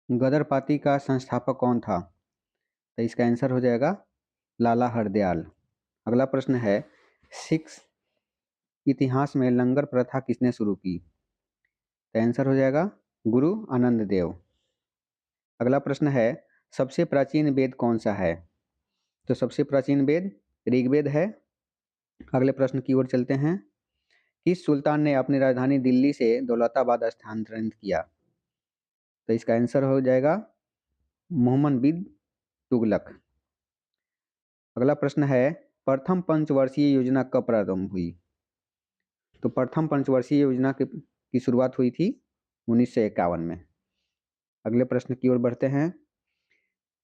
गदर party का संस्थापक कौन था? तो इसका आंसर हो जाएगा लाला हरदयाल। अगला प्रश्न है, सिख इतिहास में लंगर प्रथा किसने शुरू की? तो आंसर हो जाएगा गुरु आनंद देव। अगला प्रश्न है, सबसे प्राचीन वेद कौन सा है? तो सबसे प्राचीन वेद ऋग्वेद है। अगले प्रश्न की ओर चलते हैं। किस सुल्तान ने अपनी राजधानी दिल्ली से दौलताबाद स्थानांतरित किया? तो इसका आंसर हो जाएगा मोहम्मद बिन तुगलक। अगला प्रश्न है, प्रथम पंचवर्षीय योजना कब प्रारंभ हुई? तो प्रथम पंचवर्षीय योजना की शुरुआत हुई थी 1951 में। अगले प्रश्न की ओर बढ़ते हैं।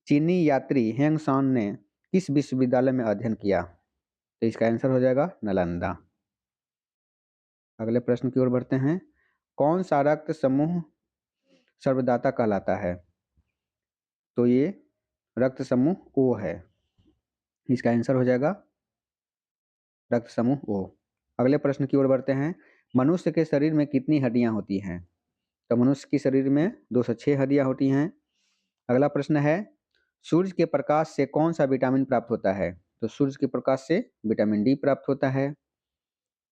चीनी यात्री हेंग सान ने किस विश्वविद्यालय में अध्ययन किया? तो इसका आंसर हो जाएगा नालंदा। अगले प्रश्न की ओर बढ़ते हैं। कौन सा रक्त समूह सर्वदाता कहलाता है? तो ये रक्त समूह ओ है। इसका आंसर हो जाएगा रक्त समूह ओ। अगले प्रश्न की ओर बढ़ते हैं। मनुष्य के शरीर में कितनी हड्डियां होती हैं? तो मनुष्य के शरीर में 206 हड्डियां होती हैं। अगला प्रश्न है, सूर्य के प्रकाश से कौन सा विटामिन प्राप्त होता है? तो सूर्य के प्रकाश से विटामिन डी प्राप्त होता है।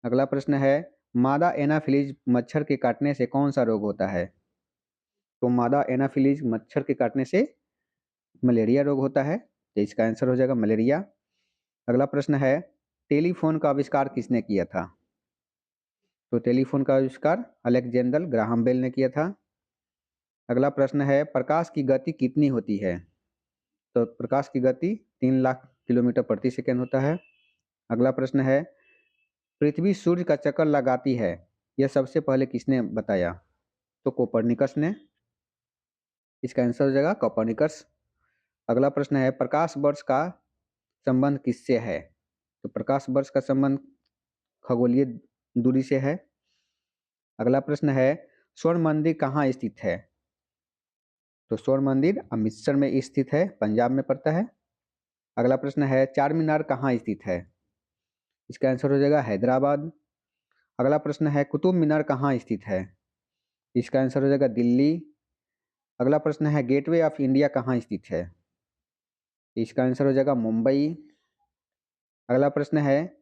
अगला प्रश्न है, मादा एनाफिलीज मच्छर के काटने से कौन सा रोग होता है? तो मादा एनाफिलीज मच्छर के काटने से मलेरिया रोग होता है। तो इसका आंसर हो जाएगा मलेरिया। अगला प्रश्न है, टेलीफोन का आविष्कार किसने किया था? तो टेलीफोन का आविष्कार अलेक्जेंडर ग्राहम बेल ने किया था। अगला प्रश्न है, प्रकाश की गति कितनी होती है? तो प्रकाश की गति 3 लाख किलोमीटर प्रति सेकंड होता है। अगला प्रश्न है, पृथ्वी सूर्य का चक्कर लगाती है, यह सबसे पहले किसने बताया? तो कोपरनिकस ने। इसका आंसर हो जाएगा कोपरनिकस। अगला प्रश्न है, प्रकाश वर्ष का संबंध किससे है? तो प्रकाश वर्ष का संबंध खगोलीय दूरी से है। अगला प्रश्न है, स्वर्ण मंदिर कहाँ स्थित है? तो स्वर्ण मंदिर अमृतसर में स्थित है, पंजाब में पड़ता है। अगला प्रश्न है, चार मीनार कहाँ स्थित है? इसका आंसर हो जाएगा हैदराबाद। अगला प्रश्न है, कुतुब मीनार कहाँ स्थित है? इसका आंसर हो जाएगा दिल्ली। अगला प्रश्न है, गेटवे ऑफ इंडिया कहाँ स्थित है? इसका आंसर हो जाएगा मुंबई। अगला प्रश्न है,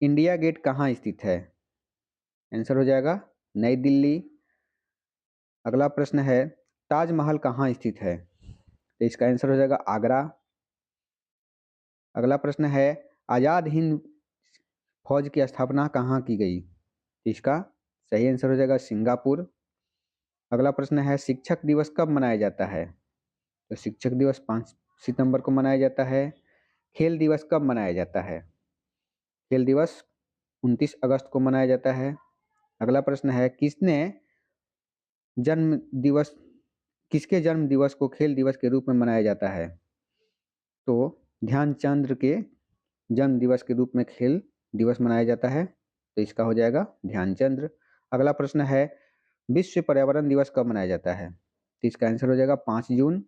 इंडिया गेट कहाँ स्थित है? आंसर हो जाएगा नई दिल्ली। अगला प्रश्न है, ताजमहल कहाँ स्थित है? तो इसका आंसर हो जाएगा आगरा। अगला प्रश्न है, आज़ाद हिंद फौज की स्थापना कहाँ की गई? इसका सही आंसर हो जाएगा सिंगापुर। अगला प्रश्न है, शिक्षक दिवस कब मनाया जाता है? तो शिक्षक दिवस 5 सितंबर को मनाया जाता है। खेल दिवस कब मनाया जाता है? खेल दिवस 29 अगस्त को मनाया जाता है। अगला प्रश्न है, जन्म दिवस किसके जन्म दिवस को खेल दिवस के रूप में मनाया जाता है? तो ध्यानचंद्र के जन्म दिवस के रूप में खेल दिवस मनाया जाता है। तो इसका हो जाएगा ध्यानचंद्र। अगला प्रश्न है, विश्व पर्यावरण दिवस कब मनाया जाता है? तो इसका आंसर हो जाएगा 5 जून।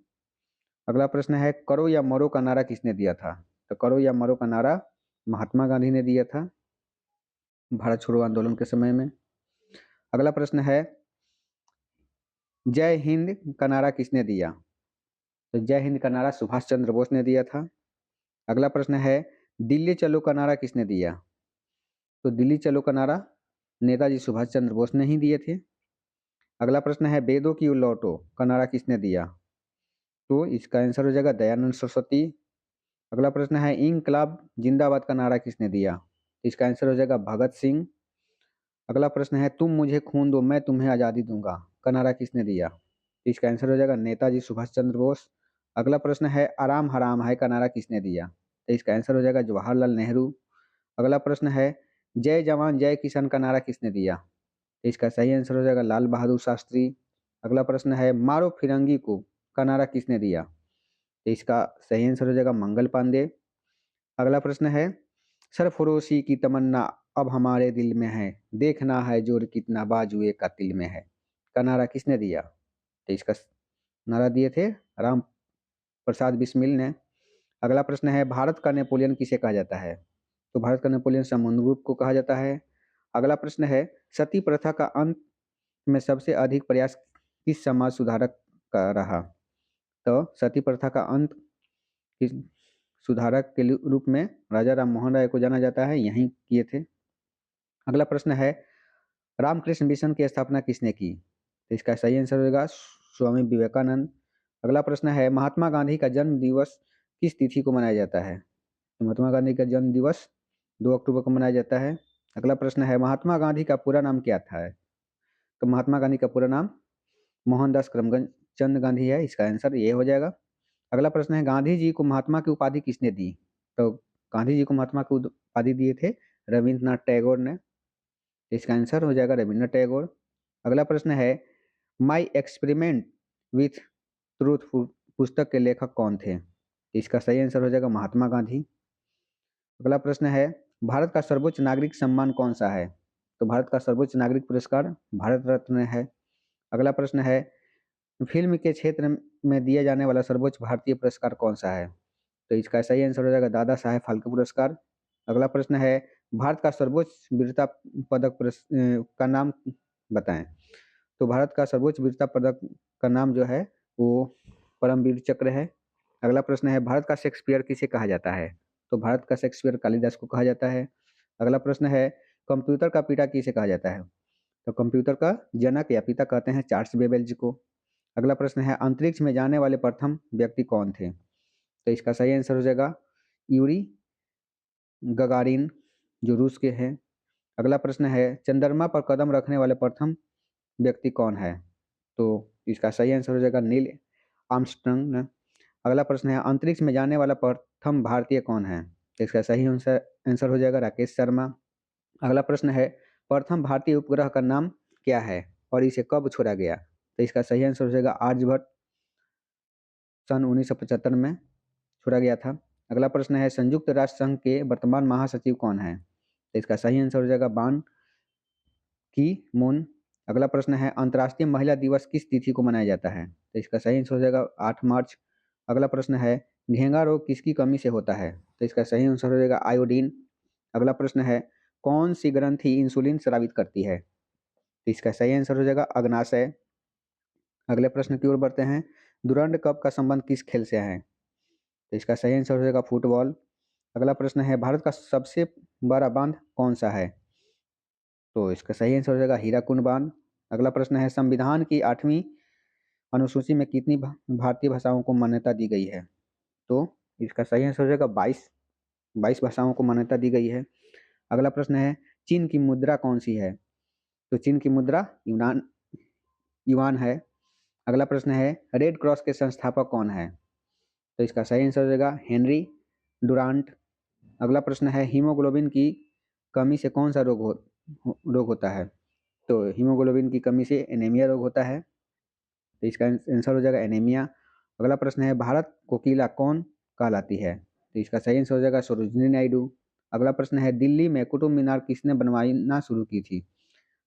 अगला प्रश्न है, करो या मरो का नारा किसने दिया था? तो करो या मरो का नारा महात्मा गांधी ने दिया था भारत छोड़ो आंदोलन के समय में। अगला प्रश्न है, जय हिंद का नारा किसने दिया? तो जय हिंद का नारा सुभाष चंद्र बोस ने दिया था। अगला प्रश्न है, दिल्ली चलो का नारा किसने दिया? तो दिल्ली चलो का नारा नेताजी सुभाष चंद्र बोस ने ही दिए थे। अगला प्रश्न है, वेदों की लौटो का नारा किसने दिया? तो इसका आंसर हो जाएगा दयानंद सरस्वती। अगला प्रश्न है, इंकलाब जिंदाबाद का नारा किसने दिया? इसका आंसर हो जाएगा भगत सिंह। अगला प्रश्न है, तुम मुझे खून दो मैं तुम्हें आज़ादी दूंगा का नारा किसने दिया? इसका आंसर हो जाएगा नेताजी सुभाष चंद्र बोस। अगला प्रश्न है, आराम हराम है का नारा किसने दिया? तो इसका आंसर हो जाएगा जवाहरलाल नेहरू। अगला प्रश्न है, जय जवान जय किसान का नारा किसने दिया? तो इसका सही आंसर हो जाएगा लाल बहादुर शास्त्री। अगला प्रश्न है, मारो फिरंगी को का नारा किसने दिया? तो इसका सही आंसर हो जाएगा मंगल पांडे। अगला प्रश्न है, सरफरोशी की तमन्ना अब हमारे दिल में है, देखना है जोर कितना बाजुए का तिल में है का नारा किसने दिया? तो इसका नारा दिए थे राम प्रसाद बिस्मिल ने। अगला प्रश्न है, भारत का नेपोलियन किसे कहा जाता है? तो भारत का नेपोलियन समुद्रगुप्त को कहा जाता है। अगला प्रश्न है, सती प्रथा का अंत में सबसे अधिक प्रयास किस समाज सुधारक का रहा। तो सती प्रथा का अंत किस सुधारक के रूप में राजा राम मोहन राय को जाना जाता है, यहीं किए थे। अगला प्रश्न है रामकृष्ण मिशन की स्थापना किसने की? तो इसका सही आंसर होगा स्वामी विवेकानंद। अगला प्रश्न है महात्मा गांधी का जन्म दिवस किस तिथि को मनाया जाता है? तो महात्मा गांधी का जन्म दिवस 2 अक्टूबर को मनाया जाता है। अगला प्रश्न है महात्मा गांधी का पूरा नाम क्या था? तो महात्मा गांधी का पूरा नाम मोहनदास करमचंद गांधी है, इसका आंसर ये हो जाएगा। अगला प्रश्न है गांधी जी को महात्मा की उपाधि किसने दी? तो गांधी जी को महात्मा की उपाधि दिए थे रविंद्रनाथ टैगोर ने, इसका आंसर हो जाएगा रविंद्रनाथ टैगोर। अगला प्रश्न है माई एक्सपेरिमेंट विथ ट्रूथ पुस्तक के लेखक कौन थे? इसका सही आंसर हो जाएगा महात्मा गांधी। अगला प्रश्न है भारत का सर्वोच्च नागरिक सम्मान कौन सा है? तो भारत का सर्वोच्च नागरिक पुरस्कार भारत रत्न है। अगला प्रश्न है फिल्म के क्षेत्र में दिया जाने वाला सर्वोच्च भारतीय पुरस्कार कौन सा है? तो इसका सही आंसर हो जाएगा दादा साहेब फाल्के पुरस्कार। अगला प्रश्न है भारत का सर्वोच्च वीरता पदक का नाम बताएं। तो भारत का सर्वोच्च वीरता पदक का नाम जो है वो परमवीर चक्र है। अगला प्रश्न है भारत का शेक्सपियर किसे कहा जाता है? तो भारत का शेक्सपियर कालिदास को कहा जाता है। अगला प्रश्न है कंप्यूटर का पिता किसे कहा जाता है? तो कंप्यूटर का जनक या पिता कहते हैं चार्ल्स बेबेज को। अगला प्रश्न है अंतरिक्ष में जाने वाले प्रथम व्यक्ति कौन थे? तो इसका सही आंसर हो जाएगा यूरी गगारिन, जो रूस के हैं। अगला प्रश्न है चंद्रमा पर कदम रखने वाले प्रथम व्यक्ति कौन है? तो इसका सही आंसर हो जाएगा नील आर्मस्ट्रांग। अगला प्रश्न है अंतरिक्ष में जाने वाला प्रथम भारतीय कौन है? तो इसका सही आंसर हो जाएगा राकेश शर्मा। अगला प्रश्न है प्रथम भारतीय उपग्रह का नाम क्या है और इसे कब छोड़ा गया? तो इसका सही आंसर हो जाएगा आर्यभट्ट, सन 1975 में छोड़ा गया था। अगला प्रश्न है संयुक्त राष्ट्र संघ के वर्तमान महासचिव कौन है? तो इसका सही आंसर हो जाएगा बान की मून। अगला प्रश्न है अंतर्राष्ट्रीय महिला दिवस किस तिथि को मनाया जाता है? तो इसका सही आंसर हो जाएगा 8 मार्च। अगला प्रश्न है घेंगा रोग किसकी कमी से होता है? तो इसका सही आंसर हो जाएगा आयोडीन। अगला प्रश्न है कौन सी ग्रंथि इंसुलिन स्रावित करती है? तो इसका सही आंसर हो जाएगा अग्नाशय। अगले प्रश्न की ओर बढ़ते हैं डुरंड कप का संबंध किस खेल से है? तो इसका सही आंसर हो जाएगा फुटबॉल। अगला प्रश्न है भारत का सबसे बड़ा बांध कौन सा है? तो इसका सही आंसर हो जाएगा हीराकुंड बांध। अगला प्रश्न है संविधान की 8वीं अनुसूची में कितनी भारतीय भाषाओं को मान्यता दी गई है? तो इसका सही आंसर हो जाएगा 22 भाषाओं को मान्यता दी गई है। अगला प्रश्न है चीन की मुद्रा कौन सी है? तो चीन की मुद्रा युआन है। अगला प्रश्न है रेड क्रॉस के संस्थापक कौन है? तो इसका सही आंसर हो जाएगा हेनरी डुरांट। अगला प्रश्न है हीमोग्लोबिन की कमी से कौन सा रोग होता है? तो हीमोग्लोबिन की कमी से एनीमिया रोग होता है, तो इसका आंसर हो जाएगा एनीमिया। अगला प्रश्न है भारत कोकिला कौन कहलाती है? तो इसका सही आंसर हो जाएगा सरोजिनी नायडू। अगला प्रश्न है दिल्ली में कुतुब मीनार किसने बनवाना शुरू की थी?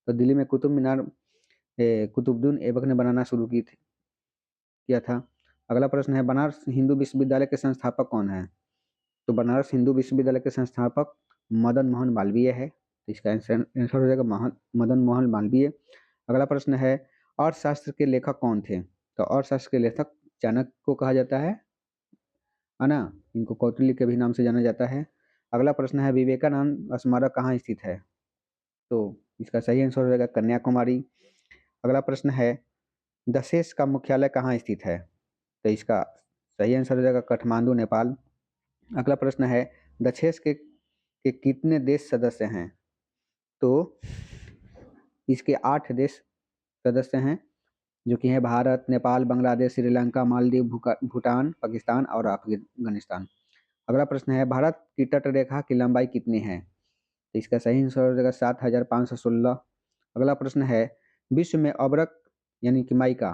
तो दिल्ली में कुतुब मीनार कुतुबुद्दीन ऐबक ने बनाना शुरू किया था। अगला प्रश्न है बनारस हिंदू विश्वविद्यालय के संस्थापक कौन है? तो बनारस हिंदू विश्वविद्यालय के संस्थापक मदन मोहन मालवीय है, तो इसका आंसर हो जाएगा मदन मोहन मालवीय। अगला प्रश्न है अर्थशास्त्र के लेखक कौन थे? तो अर्थशास्त्र के लेखक चाणक्य को कहा जाता है ना, इनको कौटिल्य के भी नाम से जाना जाता है। अगला प्रश्न है विवेकानंद स्मारक कहाँ स्थित है? तो इसका सही आंसर हो जाएगा कन्याकुमारी। अगला प्रश्न है दशेस का मुख्यालय कहाँ स्थित है? तो इसका सही आंसर हो जाएगा काठमांडू नेपाल। अगला प्रश्न है दशेस के कितने देश सदस्य हैं? तो इसके 8 देश सदस्य हैं, जो कि है भारत, नेपाल, बांग्लादेश, श्रीलंका, मालदीव, भूटान, पाकिस्तान और अफगानिस्तान। अगला प्रश्न है भारत की तटरेखा की लंबाई कितनी है? तो इसका सही आंसर हो जाएगा 7516। अगला प्रश्न है विश्व में अबरक यानी कि माइका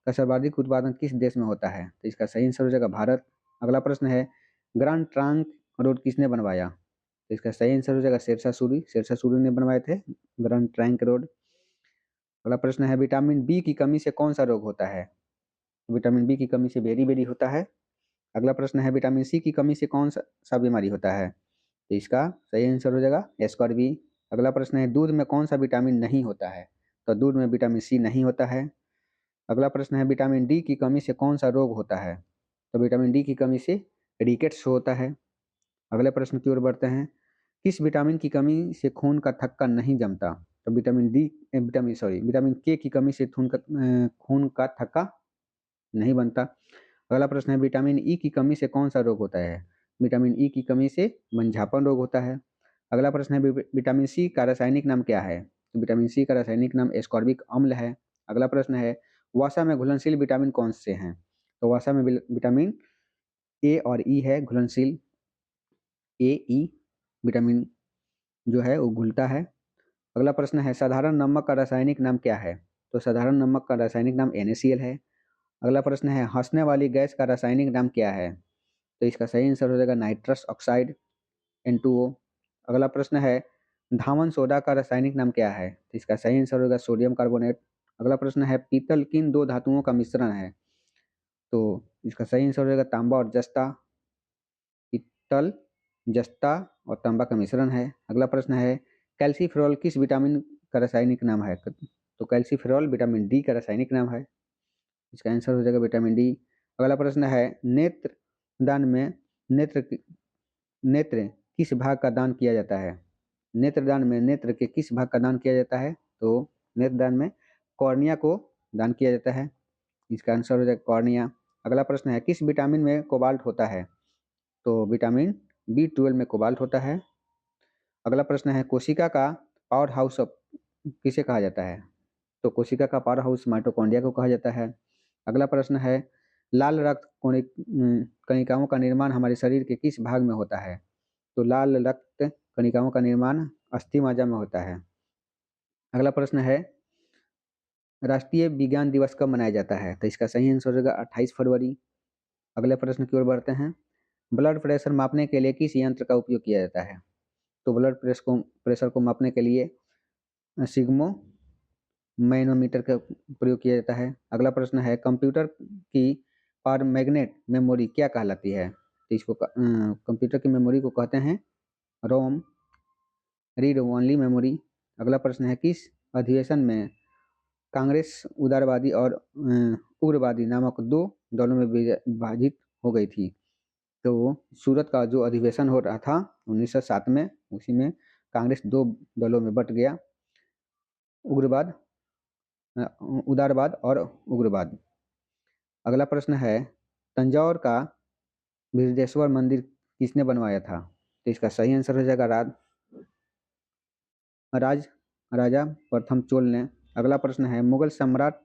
का सर्वाधिक उत्पादन किस देश में होता है? तो इसका सही आंसर हो जाएगा भारत। अगला प्रश्न है ग्रांड ट्रंक रोड किसने बनवाया? तो इसका सही आंसर हो जाएगा शेरशाह सूरी ने बनवाए थे ग्रांड ट्रंक रोड। अगला प्रश्न है विटामिन बी की कमी से कौन सा रोग होता है? विटामिन बी की कमी से बेरी होता है। अगला प्रश्न है विटामिन सी की कमी से कौन सा बीमारी होता है? तो इसका सही आंसर हो जाएगा स्कॉर्बी। अगला प्रश्न है दूध में कौन सा विटामिन नहीं होता है? तो दूध में विटामिन सी नहीं होता है। अगला प्रश्न है विटामिन डी की कमी से कौन सा रोग होता है? तो विटामिन डी की कमी से रिकेट्स होता है। अगले प्रश्न की ओर बढ़ते हैं। किस विटामिन की कमी से खून का थक्का नहीं जमता? तो विटामिन के की कमी से खून का थक्का नहीं बनता। अगला प्रश्न है विटामिन ई की कमी से कौन सा रोग होता है? विटामिन ई की कमी से मंझापन रोग होता है। अगला प्रश्न है विटामिन सी का रासायनिक नाम क्या है? तो विटामिन सी का रासायनिक नाम एस्कॉर्बिक अम्ल है। अगला प्रश्न है वसा में घुलनशील विटामिन कौन से हैं? तो वसा में विटामिन ए और ई है घुलनशील। ए ई विटामिन जो है वो घुलता है। अगला प्रश्न है साधारण नमक का रासायनिक नाम क्या है? तो साधारण नमक का रासायनिक नाम NaCl है। अगला प्रश्न है हंसने वाली गैस का रासायनिक नाम क्या है? तो इसका सही आंसर हो जाएगा नाइट्रस ऑक्साइड N2O। अगला प्रश्न है धामन सोडा का रासायनिक नाम क्या है? तो इसका सही आंसर होगा सोडियम कार्बोनेट। अगला प्रश्न है पीतल किन दो धातुओं का मिश्रण है? तो इसका सही आंसर हो जाएगा तांबा और जस्ता। पीतल जस्ता और तांबा का मिश्रण है। अगला प्रश्न है कैल्सीफेरॉल किस विटामिन का रासायनिक नाम है? तो कैल्सीफेरॉल विटामिन डी का रासायनिक नाम है। इसका आंसर हो जाएगा विटामिन डी। अगला प्रश्न है नेत्र दान में नेत्र नेत्र किस भाग का दान किया जाता है? नेत्रदान में नेत्र के किस भाग का दान किया जाता है? तो नेत्रदान में कॉर्निया को दान किया जाता है। इसका आंसर हो जाएगा कॉर्निया। अगला प्रश्न है किस विटामिन में कोबाल्ट होता है? तो विटामिन B12 में कोबाल्ट होता है। अगला प्रश्न है कोशिका का पावर हाउस किसे कहा जाता है? तो कोशिका का पावर हाउस माइटोकॉन्ड्रिया को कहा जाता है। अगला प्रश्न है लाल रक्त कणिकाओं का निर्माण हमारे शरीर के किस भाग में होता है? तो लाल रक्त कणिकाओं का निर्माण अस्थि मज्जा में होता है। अगला प्रश्न है राष्ट्रीय विज्ञान दिवस कब मनाया जाता है? तो इसका सही आंसर होगा 28 फरवरी। अगले प्रश्न की ओर बढ़ते हैं। ब्लड प्रेशर मापने के लिए किस यंत्र का उपयोग किया जाता है? तो ब्लड प्रेशर को मापने के लिए सिग्मो मैनोमीटर का प्रयोग किया जाता है। अगला प्रश्न है कंप्यूटर की पर मैग्नेट मेमोरी क्या कहलाती है? तो इसको कंप्यूटर की मेमोरी को कहते हैं रोम रीड ओनली मेमोरी। अगला प्रश्न है किस अधिवेशन में कांग्रेस उदारवादी और उग्रवादी नामक दो दलों में विभाजित हो गई थी? तो सूरत का जो अधिवेशन हो रहा था 1907 में, उसी में कांग्रेस दो दलों में बट गया, उग्रवाद उदारवाद और उग्रवाद। अगला प्रश्न है तंजौर का बृहदेश्वर मंदिर किसने बनवाया था? तो इसका सही आंसर हो जाएगा राजा प्रथम चोल ने। अगला प्रश्न है मुगल सम्राट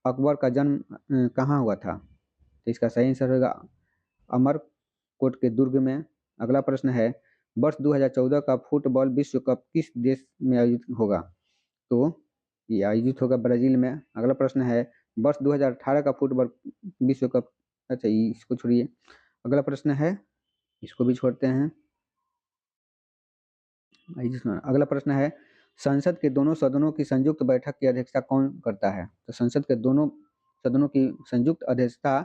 अकबर का जन्म कहाँ हुआ था? तो इसका सही आंसर होगा अमरकोट के दुर्ग में। अगला प्रश्न है वर्ष 2014 का फुटबॉल विश्व कप किस देश में आयोजित होगा? तो ये आयोजित होगा ब्राजील में। अगला प्रश्न है वर्ष 2018 का फुटबॉल विश्व कप, अच्छा इसको छोड़िए। अगला प्रश्न है इसको भी छोड़ते हैं। अगला प्रश्न है संसद के दोनों सदनों की संयुक्त बैठक की अध्यक्षता कौन करता है? तो संसद के दोनों सदनों की संयुक्त अध्यक्षता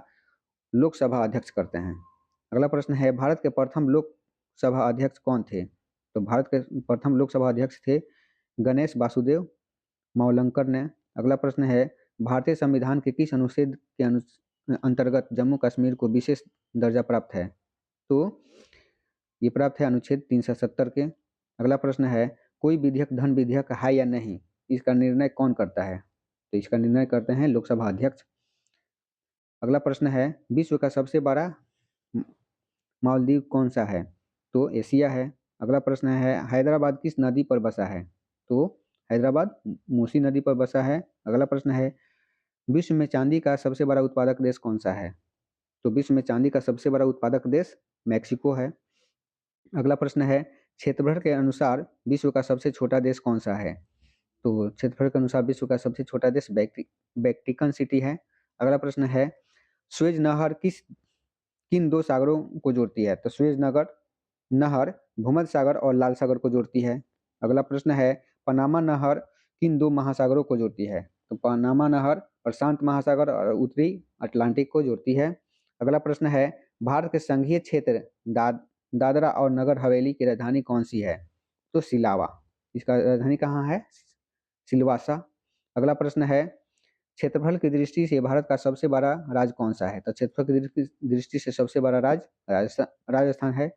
लोकसभा अध्यक्ष करते हैं। अगला प्रश्न है भारत के प्रथम लोकसभा अध्यक्ष कौन थे? तो भारत के प्रथम लोकसभा अध्यक्ष थे गणेश वासुदेव मावलंकर ने। अगला प्रश्न है भारतीय संविधान के किस अनुच्छेद के अंतर्गत जम्मू कश्मीर को विशेष दर्जा प्राप्त है? तो ये प्राप्त है अनुच्छेद 370 के। अगला प्रश्न है कोई विधेयक धन विधेयक है या नहीं, इसका निर्णय कौन करता है? तो इसका निर्णय करते हैं लोकसभा अध्यक्ष। अगला प्रश्न है विश्व का सबसे बड़ा मालदीव कौन सा है? तो एशिया है। अगला प्रश्न है हैदराबाद किस नदी पर बसा है? तो हैदराबाद मूसी नदी पर बसा है। अगला प्रश्न है विश्व में चांदी का सबसे बड़ा उत्पादक देश कौन सा है? तो विश्व में चांदी का सबसे बड़ा उत्पादक देश मैक्सिको है। अगला प्रश्न है क्षेत्रफल के अनुसार विश्व का सबसे छोटा देश कौन सा है? तो क्षेत्रफल के अनुसार विश्व का सबसे छोटा देश वेटिकन सिटी है। अगला प्रश्न है सुएज नहर किन दो सागरों को जोड़ती है? तो सुएज नहर भूमध्य सागर और लाल सागर को जोड़ती है। अगला प्रश्न है पनामा नहर किन दो महासागरों को जोड़ती है? तो पनामा नहर प्रशांत महासागर और उत्तरी अटलांटिक को जोड़ती है। अगला प्रश्न है भारत के संघीय क्षेत्र दादरा और नगर हवेली की राजधानी कौन सी है? तो सिलावा। इसका राजधानी कहाँ है? सिलवासा। अगला प्रश्न है क्षेत्रफल की दृष्टि से भारत का सबसे बड़ा राज्य कौन सा है? तो क्षेत्रफल की दृष्टि से सबसे बड़ा राज्य राजस्थान है।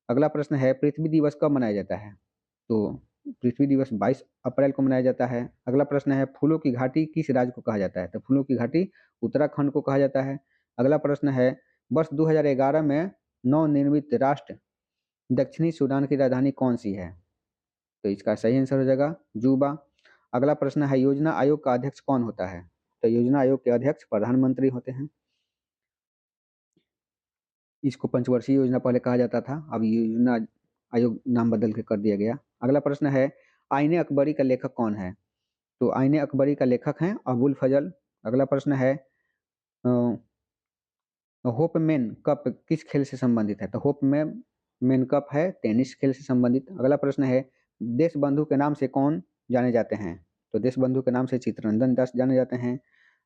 अगला प्रश्न है, पृथ्वी दिवस कब मनाया जाता है? तो पृथ्वी दिवस 22 अप्रैल को मनाया जाता है। अगला प्रश्न है, फूलों की घाटी किस राज्य को कहा जाता है? तो फूलों की घाटी उत्तराखंड को कहा जाता है। अगला प्रश्न है, वर्ष 2011 में नवनिर्मित राष्ट्र दक्षिणी सूडान की राजधानी कौन सी है? तो इसका सही आंसर हो जाएगा जूबा। अगला प्रश्न है, योजना आयोग का अध्यक्ष कौन होता है? तो योजना आयोग के अध्यक्ष प्रधानमंत्री होते हैं। इसको पंचवर्षीय योजना पहले कहा जाता था, अब योजना आयोग नाम बदल के कर दिया गया। अगला प्रश्न है, आईने अकबरी का लेखक कौन है? तो आईने अकबरी का लेखक हैं अबुल फजल। अगला प्रश्न है, होपमैन कप किस खेल से संबंधित है? तो होपमैन कप है टेनिस खेल से संबंधित। अगला प्रश्न है, देश बंधु के नाम से कौन जाने जाते हैं? तो देश बंधु के नाम से चित्तरंजन दास जाने जाते हैं।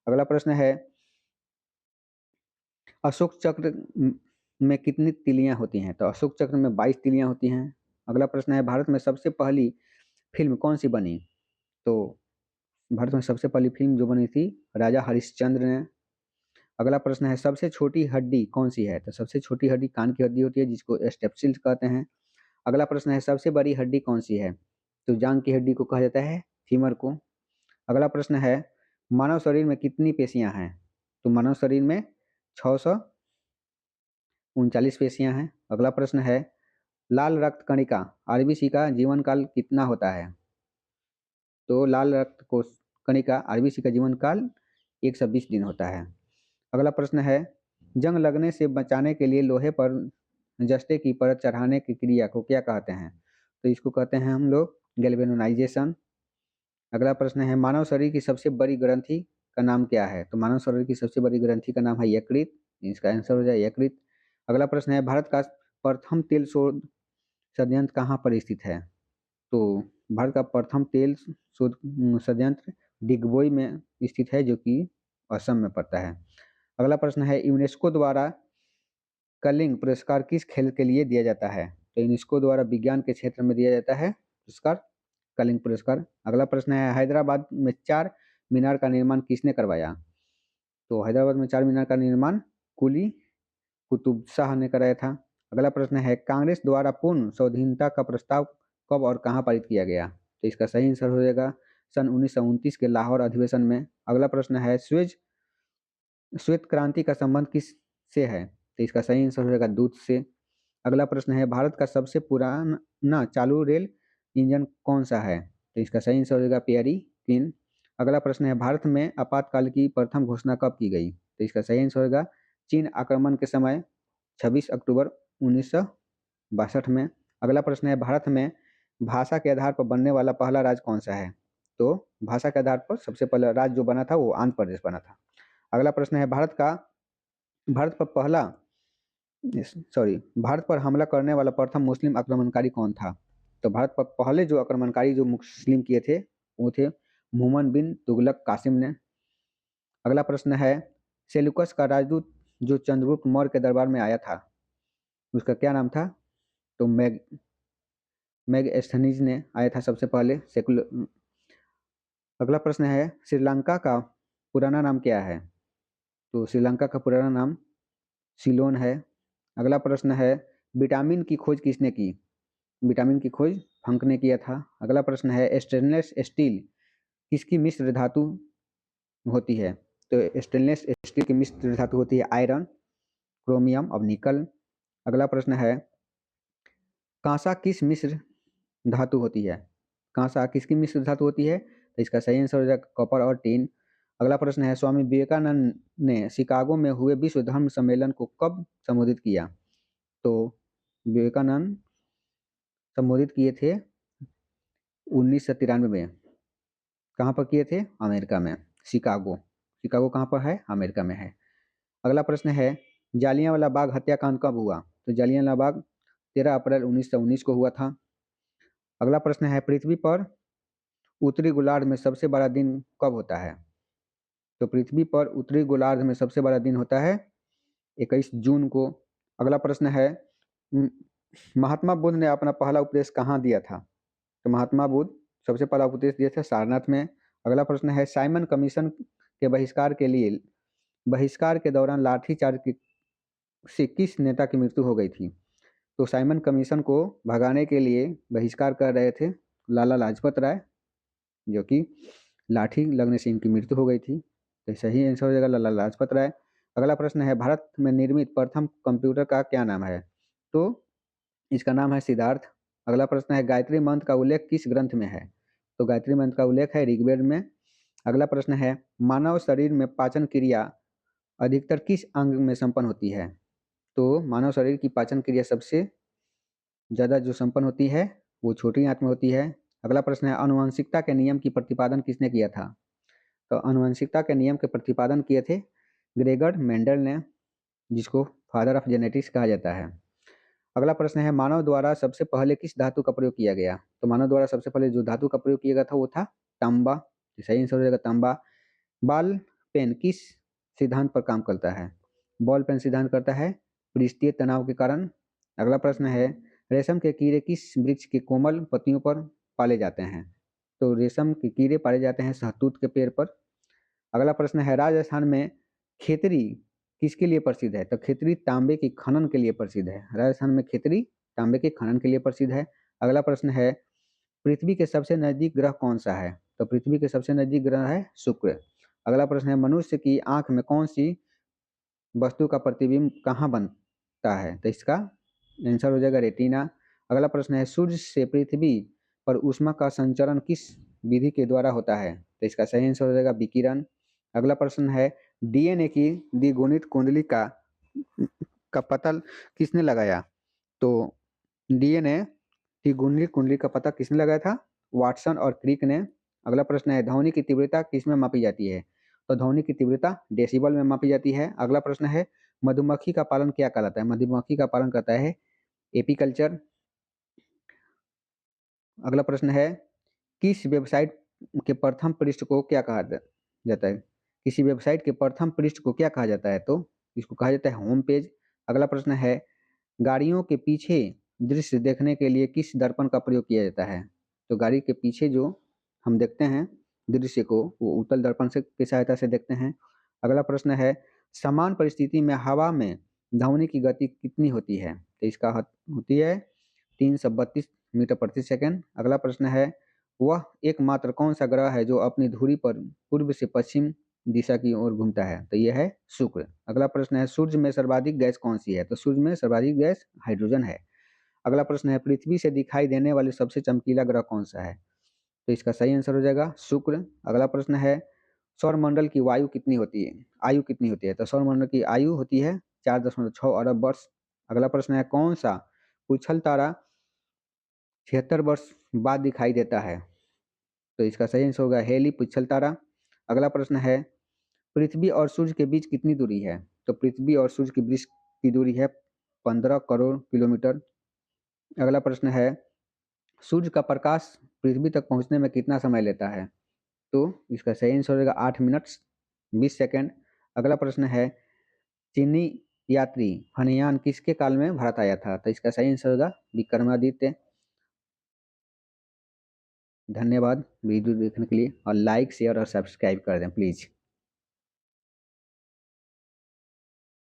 अगला प्रश्न है, अशोक चक्र में कितनी तिलियां होती हैं? तो अशोक चक्र में 22 तिलियां होती हैं। अगला प्रश्न है, भारत में सबसे पहली फिल्म कौन सी बनी? तो भारत में सबसे पहली फिल्म जो बनी थी राजा हरिश्चंद्र ने। अगला प्रश्न है, सबसे छोटी हड्डी कौन सी है? तो सबसे छोटी हड्डी कान की हड्डी होती है जिसको स्टेप्सिल्स कहते हैं। अगला प्रश्न है, सबसे बड़ी हड्डी कौन सी है? तो जांघ की हड्डी को कहा जाता है फीमर को। अगला प्रश्न है, मानव शरीर में कितनी पेशियां हैं? तो मानव शरीर में 639 पेशियां हैं। अगला प्रश्न है, लाल रक्त कणिका आरबीसी का जीवन काल कितना होता है? तो लाल रक्त कोश कणिका आरबीसी का जीवन काल 120 दिन होता है। अगला प्रश्न है, जंग लगने से बचाने के लिए लोहे पर जस्ते की परत चढ़ाने की क्रिया को क्या कहते हैं? तो इसको कहते हैं हम लोग गैल्वेनाइजेशन। अगला प्रश्न है, मानव शरीर की सबसे बड़ी ग्रंथि का नाम क्या है? तो मानव शरीर की सबसे बड़ी ग्रंथि का नाम है यकृत। इसका आंसर हो जाए यकृत। अगला प्रश्न है, भारत का प्रथम तेल शोध संयंत्र कहाँ पर स्थित है? तो भारत का प्रथम तेल शोध संयंत्र डिगबोई में स्थित है जो कि असम में पड़ता है। अगला प्रश्न है, यूनेस्को द्वारा कलिंग पुरस्कार किस खेल के लिए दिया जाता है? तो यूनेस्को द्वारा विज्ञान के क्षेत्र में दिया जाता है पुरस्कार कलिंग पुरस्कार। अगला प्रश्न है, हैदराबाद में चार मीनार का निर्माण किसने करवाया? तो हैदराबाद में चार मीनार का निर्माण कुली कुतुब शाह ने कराया था। अगला प्रश्न है, कांग्रेस द्वारा पूर्ण स्वाधीनता का प्रस्ताव कब और कहाँ पारित किया गया? तो इसका सही आंसर हो जाएगा सन 1929 के लाहौर अधिवेशन में। अगला प्रश्न है, श्वेत क्रांति का संबंध किस से है? तो इसका सही आंसर हो जाएगा दूध से। अगला प्रश्न है, भारत का सबसे पुराना चालू रेल इंजन कौन सा है? तो इसका सही आंसर हो जाएगा पेरी क्वीन। अगला प्रश्न है, भारत में आपातकाल की प्रथम घोषणा कब की गई? तो इसका सही आंसर होगा चीन आक्रमण के समय 26 अक्टूबर 1962 में। अगला प्रश्न है, भारत में भाषा के आधार पर बनने वाला पहला राज्य कौन सा है? तो भाषा के आधार पर सबसे पहला राज्य जो बना था वो आंध्र प्रदेश बना था। अगला प्रश्न है, भारत पर हमला करने वाला प्रथम मुस्लिम आक्रमणकारी कौन था? तो भारत पर पहले जो आक्रमणकारी जो मुस्लिम किए थे वो थे मुहम्मद बिन तुगलक कासिम ने। अगला प्रश्न है, सेल्यूकस का राजदूत जो चंद्रगुप्त मौर्य के दरबार में आया था उसका क्या नाम था? तो मेगस्थनीज ने आया था सबसे पहले अगला प्रश्न है, श्रीलंका का पुराना नाम क्या है? तो श्रीलंका का पुराना नाम सिलोन है। अगला प्रश्न है, विटामिन की खोज किसने की? विटामिन की खोज फंक ने किया था। अगला प्रश्न है, स्टेनलेस स्टील किसकी मिश्र धातु होती है? तो स्टेनलेस स्टील की मिश्र धातु होती है आयरन, क्रोमियम और निकल। अगला प्रश्न है, कांसा किस मिश्र धातु होती है? कांसा किसकी मिश्र धातु होती है? तो इसका सही आंसर हो जाएगा कॉपर और टिन। अगला प्रश्न है, स्वामी विवेकानंद ने शिकागो में हुए विश्व धर्म सम्मेलन को कब संबोधित किया? तो विवेकानंद संबोधित किए थे 1993 में। कहाँ पर किए थे? अमेरिका में, शिकागो। शिकागो कहाँ पर है? अमेरिका में है। अगला प्रश्न है, जालियांवाला बाग हत्याकांड कब हुआ? तो जालियांवाला बाग 13 अप्रैल 1919 को हुआ था। अगला प्रश्न है, पृथ्वी पर उत्तरी गोलार्ध में सबसे बड़ा दिन कब होता है? तो पृथ्वी पर उत्तरी गोलार्ध में सबसे बड़ा दिन होता है 21 जून को। अगला प्रश्न है, महात्मा बुद्ध ने अपना पहला उपदेश कहाँ दिया था? तो महात्मा बुद्ध सबसे पहला उपदेश दिया था सारनाथ में। अगला प्रश्न है, साइमन कमीशन के बहिष्कार के दौरान लाठीचार्ज से किस नेता की मृत्यु हो गई थी? तो साइमन कमीशन को भगाने के लिए बहिष्कार कर रहे थे लाला लाजपत राय, जो कि लाठी लगने से इनकी मृत्यु हो गई थी। तो सही आंसर हो जाएगा लाला लाजपत राय। अगला प्रश्न है, भारत में निर्मित प्रथम कंप्यूटर का क्या नाम है? तो इसका नाम है सिद्धार्थ। अगला प्रश्न है, गायत्री मंत्र का उल्लेख किस ग्रंथ में है? तो गायत्री मंत्र का उल्लेख है ऋग्वेद में। अगला प्रश्न है, मानव शरीर में पाचन क्रिया अधिकतर किस अंग में संपन्न होती है? तो मानव शरीर की पाचन क्रिया सबसे ज़्यादा जो संपन्न होती है वो छोटी आंत में होती है। अगला प्रश्न है, आनुवंशिकता के नियम की प्रतिपादन किसने किया था? तो आनुवंशिकता के नियम के प्रतिपादन किए थे ग्रेगर मेंडल ने, जिसको फादर ऑफ जेनेटिक्स कहा जाता है। अगला प्रश्न है, मानव द्वारा सबसे पहले किस धातु का प्रयोग किया गया? तो मानव द्वारा सबसे पहले जो धातु का प्रयोग किया गया था वो था तांबा। सही आंसर हो जाएगा तांबा। बॉल पेन किस सिद्धांत पर काम करता है? बॉल पेन सिद्धांत करता है पृष्ठीय तनाव के कारण। अगला प्रश्न है, रेशम के कीड़े किस वृक्ष की कोमल पत्तियों पर पाले जाते हैं? तो रेशम के कीड़े पाले जाते हैं शहतूत के पेड़ पर। अगला प्रश्न है, राजस्थान में खेतरी किसके लिए प्रसिद्ध है? तो खेतरी तांबे की खनन के लिए प्रसिद्ध है। राजस्थान में खेतरी तांबे के खनन के लिए प्रसिद्ध है। अगला प्रश्न है, पृथ्वी के सबसे नजदीक ग्रह कौन सा है? तो पृथ्वी के सबसे नजदीक ग्रह है शुक्र। अगला प्रश्न है, मनुष्य की आंख में कौन सी वस्तु का प्रतिबिंब कहाँ बनता है? तो इसका आंसर हो जाएगा रेटिना। अगला प्रश्न है, सूर्य से पृथ्वी पर ऊष्मा का संचरण किस विधि के द्वारा होता है? तो इसका सही आंसर हो जाएगा विकिरण। अगला प्रश्न है, डीएनए की द्विगुणित कुंडली का पता किसने लगाया? तो डीएनए की द्विगुणित कुंडली का पता किसने लगाया था? वाटसन और क्रिक ने। अगला प्रश्न है, ध्वनि की तीव्रता किस में मापी जाती है? तो ध्वनि की तीव्रता डेसिबल में मापी जाती है। अगला प्रश्न है, मधुमक्खी का पालन क्या कहलाता है? मधुमक्खी का पालन करता है एपीकल्चर। अगला प्रश्न है, किस वेबसाइट के प्रथम पृष्ठ को क्या कहा जाता है? किसी वेबसाइट के प्रथम पृष्ठ को क्या कहा जाता है? तो इसको कहा जाता है होम पेज। अगला प्रश्न है, गाड़ियों के पीछे दृश्य देखने के लिए किस दर्पण का प्रयोग किया जाता है? तो गाड़ी के पीछे जो हम देखते हैं दृश्य को वो उत्तल दर्पण से की सहायता से देखते हैं। अगला प्रश्न है, समान परिस्थिति में हवा में ध्वनि की गति कितनी होती है? तो इसका होती है 332 मीटर प्रति सेकंड। अगला प्रश्न है, वह एकमात्र कौन सा ग्रह है जो अपनी धुरी पर पूर्व से पश्चिम दिशा की ओर घूमता है? तो यह है शुक्र। अगला प्रश्न है, सूर्य में सर्वाधिक गैस कौन सी है? तो सूर्य में सर्वाधिक गैस हाइड्रोजन है। अगला प्रश्न है, पृथ्वी से दिखाई देने वाली सबसे चमकीला ग्रह कौन सा है? तो इसका सही आंसर हो जाएगा शुक्र। अगला प्रश्न है, सौरमंडल की वायु कितनी होती है आयु कितनी होती है? तो सौरमंडल की आयु होती है 4.6 अरब वर्ष। अगला प्रश्न है, कौन सा उछल तारा 76 वर्ष बाद दिखाई देता है? तो इसका सही आंसर होगा हेली पुच्छल तारा। अगला प्रश्न है, पृथ्वी और सूर्य के बीच कितनी दूरी है? तो पृथ्वी और सूर्य के बीच की दूरी है 15 करोड़ किलोमीटर। अगला प्रश्न है, सूर्य का प्रकाश पृथ्वी तक पहुंचने में कितना समय लेता है? तो इसका सही आंसर हो जाएगा 8 मिनट 20 सेकेंड। अगला प्रश्न है, चीनी यात्री हनयान किसके काल में भारत आया था? तो इसका सही आंसर होगा विक्रमादित्य। धन्यवाद वीडियो देखने के लिए और लाइक शेयर और सब्सक्राइब कर दें प्लीज़।